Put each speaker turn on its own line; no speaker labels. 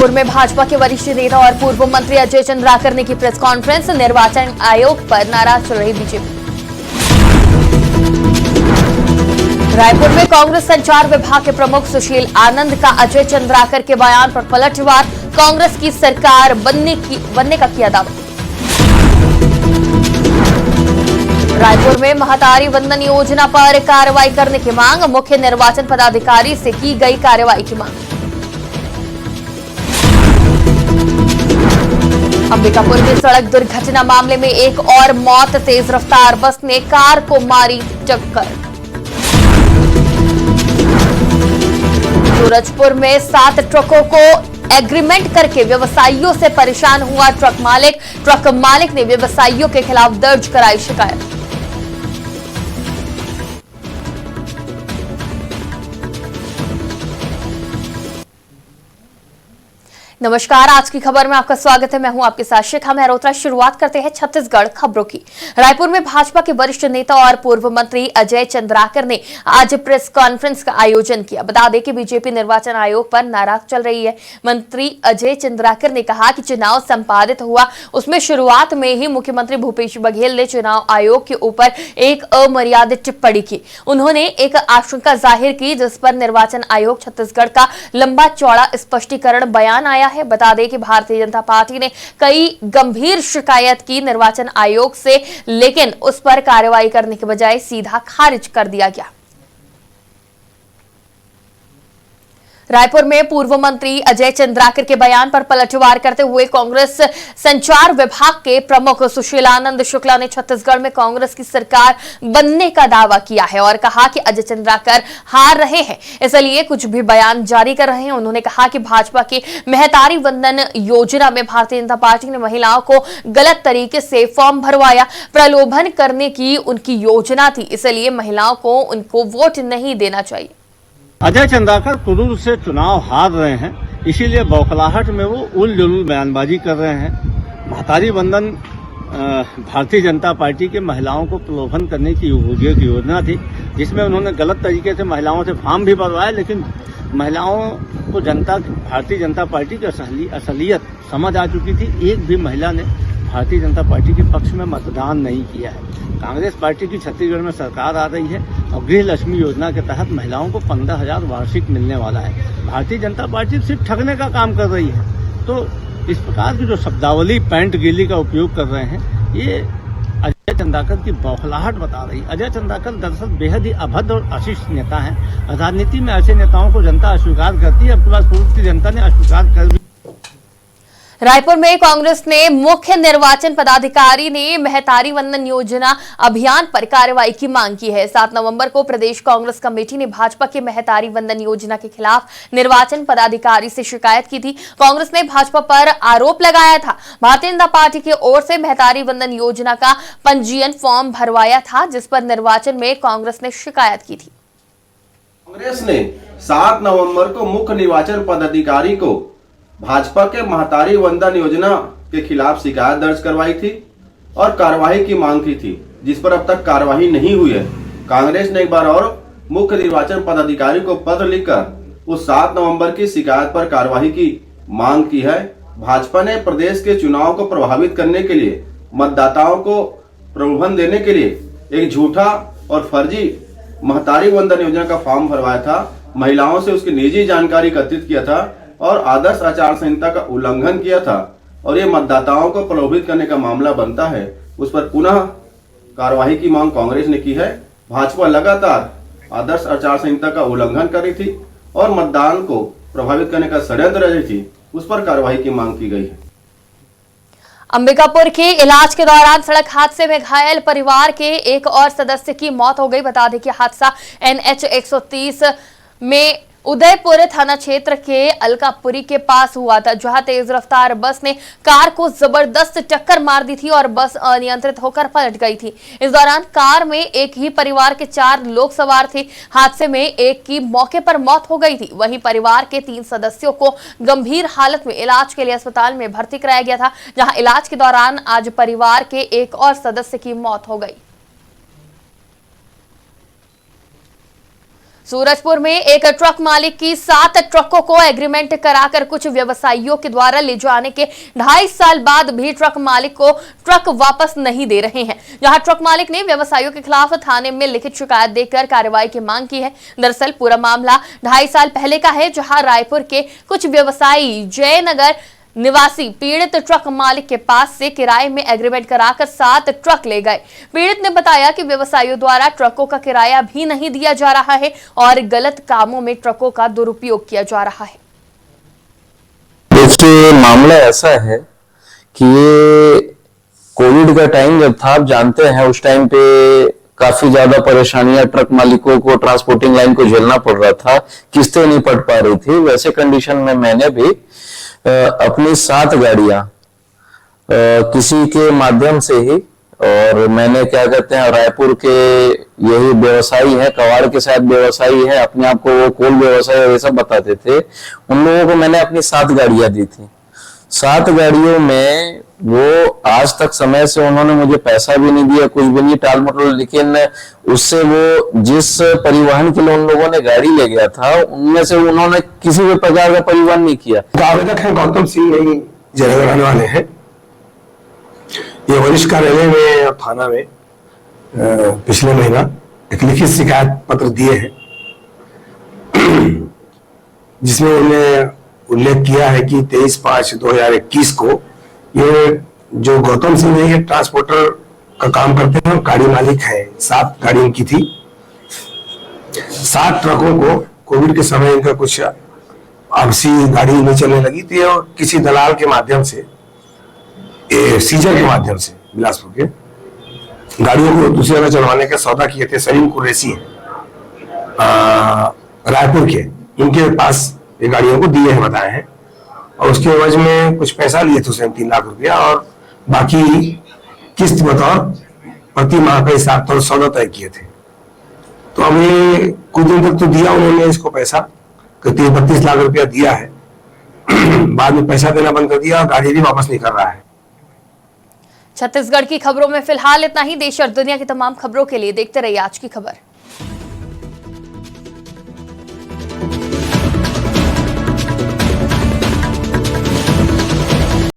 रायपुर में भाजपा के वरिष्ठ नेता और पूर्व मंत्री अजय चंद्राकर ने की प्रेस कॉन्फ्रेंस। निर्वाचन आयोग पर नाराज चल रही बीजेपी। रायपुर में कांग्रेस संचार विभाग के प्रमुख सुशील आनंद का अजय चंद्राकर के बयान पर पलटवार। कांग्रेस की सरकार बनने का किया दावा। रायपुर में महतारी वंदन योजना पर कार्रवाई करने की मांग। मुख्य निर्वाचन पदाधिकारी से की गई कार्रवाई की मांग। अंबिकापुर में सड़क दुर्घटना मामले में एक और मौत। तेज रफ्तार बस ने कार को मारी टक्कर। सूरजपुर में 7 ट्रकों को एग्रीमेंट करके व्यवसायियों से परेशान हुआ ट्रक मालिक। ट्रक मालिक ने व्यवसायियों के खिलाफ दर्ज कराई शिकायत। नमस्कार, आज की खबर में आपका स्वागत है। मैं हूं आपके साथ शिखा मेहरोत्रा। शुरुआत करते हैं छत्तीसगढ़ खबरों की। रायपुर में भाजपा के वरिष्ठ नेता और पूर्व मंत्री अजय चंद्राकर ने आज प्रेस कॉन्फ्रेंस का आयोजन किया। बता दें कि बीजेपी निर्वाचन आयोग पर नाराज चल रही है। मंत्री अजय चंद्राकर ने कहा कि चुनाव संपादित हुआ, उसमें शुरुआत में ही मुख्यमंत्री भूपेश बघेल ने चुनाव आयोग के ऊपर एक अमर्यादित टिप्पणी की। उन्होंने एक आशंका जाहिर की, जिस पर निर्वाचन आयोग छत्तीसगढ़ का लंबा चौड़ा स्पष्टीकरण बयान आया है। बता दें कि भारतीय जनता पार्टी ने कई गंभीर शिकायत की निर्वाचन आयोग से, लेकिन उस पर कार्रवाई करने के बजाय सीधा खारिज कर दिया गया। रायपुर में पूर्व मंत्री अजय चंद्राकर के बयान पर पलटवार करते हुए कांग्रेस संचार विभाग के प्रमुख सुशील आनंद शुक्ला ने छत्तीसगढ़ में कांग्रेस की सरकार बनने का दावा किया है और कहा कि अजय चंद्राकर हार रहे हैं, इसलिए कुछ भी बयान जारी कर रहे हैं। उन्होंने कहा कि भाजपा की महतारी वंदन योजना में भारतीय जनता पार्टी ने महिलाओं को गलत तरीके से फॉर्म भरवाया। प्रलोभन करने की उनकी योजना थी, इसलिए महिलाओं को उनको वोट नहीं देना चाहिए।
अजय चंद्राकर कुरूर से चुनाव हार रहे हैं, इसीलिए बौखलाहट में वो उल जुलूल बयानबाजी कर रहे हैं। महतारी वंदन भारतीय जनता पार्टी के महिलाओं को प्रलोभन करने की योजना थी, जिसमें उन्होंने गलत तरीके से महिलाओं से फॉर्म भी भरवाया, लेकिन महिलाओं को भारतीय जनता पार्टी की असलियत समझ आ चुकी थी। एक भी महिला ने भारतीय जनता पार्टी के पक्ष में मतदान नहीं किया है। कांग्रेस पार्टी की छत्तीसगढ़ में सरकार आ रही है और गृह लक्ष्मी योजना के तहत महिलाओं को 15,000 वार्षिक मिलने वाला है। भारतीय जनता पार्टी सिर्फ ठगने का काम कर रही है। तो इस प्रकार की जो शब्दावली पैंट गीली का उपयोग कर रहे हैं, ये अजय चंद्राकर की बौखलाहट बता रही है। अजय चंद्राकर दरअसल बेहद ही अभद्र और अशिष्ट नेता है। राजनीति में ऐसे नेताओं को जनता अस्वीकार करती है। अब के बाद पूर्व की जनता ने अस्वीकार कर।
रायपुर में कांग्रेस ने मुख्य निर्वाचन पदाधिकारी ने महतारी वंदन योजना अभियान पर कार्रवाई की मांग की है। 7 नवंबर को प्रदेश कांग्रेस कमेटी ने भाजपा के महतारी वंदन योजना के खिलाफ निर्वाचन पदाधिकारी से शिकायत की थी। कांग्रेस ने भाजपा पर आरोप लगाया था, भारतीय जनता पार्टी की ओर से महतारी वंदन योजना का पंजीयन फॉर्म भरवाया था, जिस पर निर्वाचन में कांग्रेस ने शिकायत की थी।
कांग्रेस ने 7 नवंबर को मुख्य निर्वाचन पदाधिकारी को भाजपा के महतारी वंदन योजना के खिलाफ शिकायत दर्ज करवाई थी और कार्रवाई की मांग की थी, जिस पर अब तक कार्रवाई नहीं हुई है। कांग्रेस ने एक बार और मुख्य निर्वाचन पदाधिकारी को पत्र लिखकर उस 7 नवंबर की शिकायत पर कार्रवाई की मांग की है। भाजपा ने प्रदेश के चुनाव को प्रभावित करने के लिए, मतदाताओं को प्रलोभन देने के लिए एक झूठा और फर्जी महतारी वंदन योजना का फॉर्म भरवाया था, महिलाओं से उसकी निजी जानकारी एकत्रित किया था और आदर्श आचार संहिता का उल्लंघन किया था, और ये मतदाताओं को प्रलोभित करने का मामला बनता है। उस पर पुनः कार्रवाई की मांग कांग्रेस ने की है। भाजपा लगातार आदर्श आचार संहिता का उल्लंघन कर रही थी और मतदान को प्रभावित करने का षड्यंत्र रही थी, उस पर कार्रवाई की मांग की गई है।
अंबिकापुर के इलाज के दौरान सड़क हादसे में घायल परिवार के एक और सदस्य की मौत हो गई। बता दें कि हादसा NH 130 में उदयपुर थाना क्षेत्र के अलकापुरी के पास हुआ था, जहां तेज रफ्तार बस ने कार को जबरदस्त टक्कर मार दी थी और बस अनियंत्रित होकर पलट गई थी। इस दौरान कार में एक ही परिवार के 4 लोग सवार थे। हादसे में एक की मौके पर मौत हो गई थी, वहीं परिवार के 3 सदस्यों को गंभीर हालत में इलाज के लिए अस्पताल में भर्ती कराया गया था, जहां इलाज के दौरान आज परिवार के एक और सदस्य की मौत हो गई। सूरजपुर में एक ट्रक मालिक की 7 ट्रकों को एग्रीमेंट कराकर कुछ व्यवसायियों के द्वारा ले जाने के 2.5 साल बाद भी ट्रक मालिक को ट्रक वापस नहीं दे रहे हैं। जहां ट्रक मालिक ने व्यवसायियों के खिलाफ थाने में लिखित शिकायत देकर कार्रवाई की मांग की है। दरअसल पूरा मामला 2.5 साल पहले का है, जहां रायपुर के कुछ व्यवसायी जयनगर निवासी पीड़ित ट्रक मालिक के पास से किराए में एग्रीमेंट कराकर 7 ट्रक ले गए। पीड़ित ने बताया कि व्यवसायियों द्वारा ट्रकों का किराया भी नहीं दिया जा रहा है और गलत कामों में ट्रकों का दुरुपयोग किया जा रहा है।
देखिए, मामला ऐसा है कि ये कोविड का टाइम जब था, आप जानते हैं, उस टाइम पे काफी ज्यादा परेशानियां ट्रक मालिकों को ट्रांसपोर्टिंग लाइन को झेलना पड़ रहा था, किस्तें नहीं पड़ पा रही थी। वैसे कंडीशन में मैंने भी अपनी 7 गाड़ियां किसी के माध्यम से ही, और मैंने क्या कहते हैं, रायपुर के यही व्यवसायी है, कवाड़ के साथ व्यवसायी है, अपने आप को वो कोल व्यवसायी ये सब बताते थे, उन लोगों को मैंने अपनी 7 गाड़ियां दी थी। 7 गाड़ियों में वो आज तक समय से उन्होंने मुझे पैसा भी नहीं दिया, कुछ भी नहीं, टाल मटोल। लेकिन उससे वो जिस परिवहन के लिए उन लोगों ने गाड़ी ले गया था, उनमें से उन्होंने किसी भी प्रकार का परिवहन नहीं किया।
आवेदक है गौतम सिंह, यही जयनगर रहने वाले हैं। ये वरिष्ठ कार्यालय में और थाना में पिछले महीना एक लिखित शिकायत पत्र दिए हैं, जिसमें उन्होंने उल्लेख किया है कि 23/5/2021 को ये जो गौतम सिंह है, ये ट्रांसपोर्टर का काम करते हैं और गाड़ी मालिक है। 7 गाड़ी इनकी थी। 7 ट्रकों को कोविड के समय इनका कुछ आपसी गाड़ी नहीं चलने लगी थी और किसी दलाल के माध्यम से, सीजर के माध्यम से बिलासपुर के गाड़ियों को दूसरी जगह चलवाने का सौदा किए थे। सलीम कुरैशी है रायपुर के, इनके पास ये गाड़ियों को दिए हैं, बताए हैं, और उसके एवज में कुछ पैसा लिए थे उसने 3 लाख रुपया, और बाकी किस्त बतौर प्रति माह का हिसाब तौर सौदा तय किए थे। तो अभी कुछ दिन तक तो दिया उन्होंने इसको पैसा, 32 लाख रुपया दिया है। बाद में पैसा देना बंद कर दिया और गाड़ी भी वापस नहीं कर रहा है।
छत्तीसगढ़ की खबरों में फिलहाल इतना ही। देश और दुनिया की तमाम खबरों के लिए देखते रहिए आज की खबर।